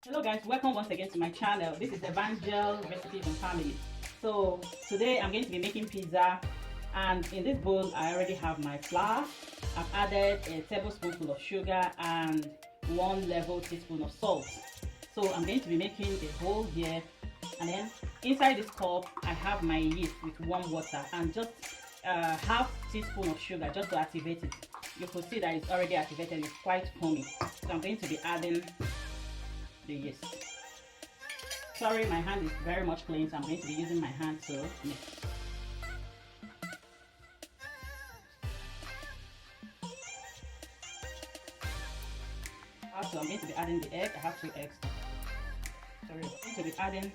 Hello guys, welcome once again to my channel. This is Evangel Recipes and Family. So today I'm going to be making pizza, and in this bowl I already have my flour. I've added a tablespoonful of sugar and 1 level teaspoon of salt. So I'm going to be making a hole here, and then inside this cup I have my yeast with warm water and just half teaspoon of sugar just to activate it. You could see that it's already activated, it's quite foamy. So I'm going to be adding the yeast. Sorry, my hand is very much clean, so I'm going to be using my hand to mix. Also, I'm going to be adding the egg. I have 2 eggs. Sorry, I'm going to be adding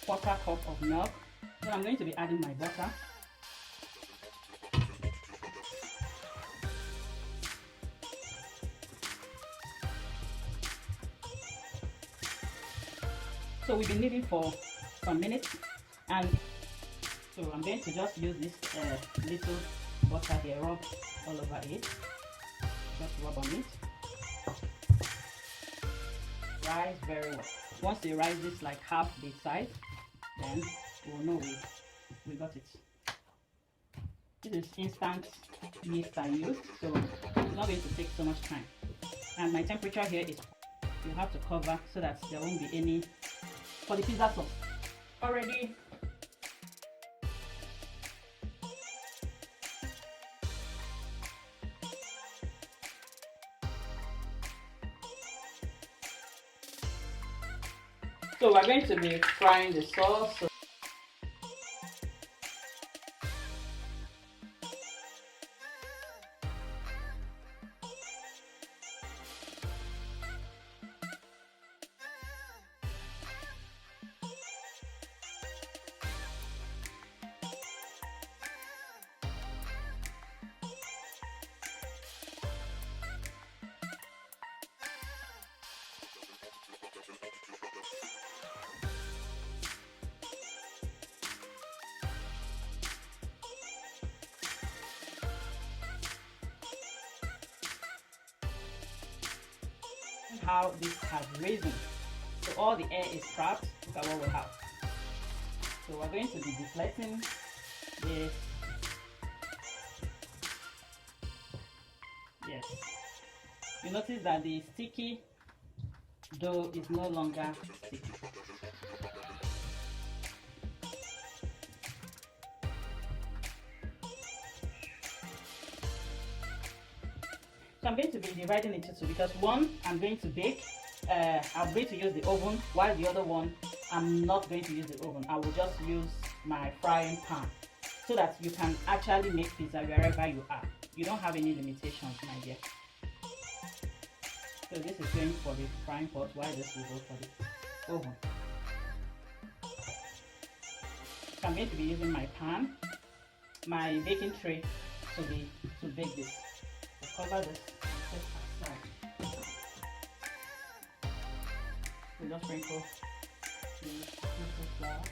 1/4 cup of milk. So I'm going to be adding my butter. So we've been kneading for some minutes, and so I'm going to just use this little butter here, rub all over it, just rub on it. Rise very well. Once it rises like half the size, then we'll know we got it. This is instant yeast I used, so it's not going to take so much time. And my temperature here is, you have to cover so that there won't be any for the pizza sauce. Already so we're going to be frying the sauce. How this has risen, so all the air is trapped. Look at what we have. So we're going to be deflating this. Yes, you notice that the sticky dough is no longer sticky. So I'm going to be dividing it into two, because one I'm going to bake. I'm going to use the oven, while the other one I'm not going to use the oven. I will just use my frying pan, so that you can actually make pizza wherever you are. You don't have any limitations, my dear. So this is going for the frying pot, while this will go for the oven. So I'm going to be using my pan, my baking tray to bake this. So cover this. We just sprinkle the little flour.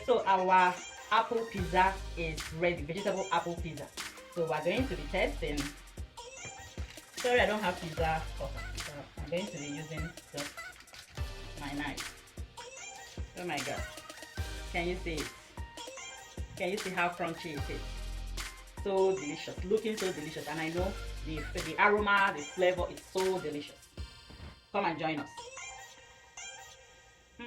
So our apple pizza is ready, vegetable apple pizza. So we're going to be testing. Sorry, I don't have pizza cutter, so I'm going to be using just my knife. Oh my god, can you see it? Can you see how crunchy it is? So delicious, looking so delicious, and I know the aroma, the flavor is so delicious. Come and join us.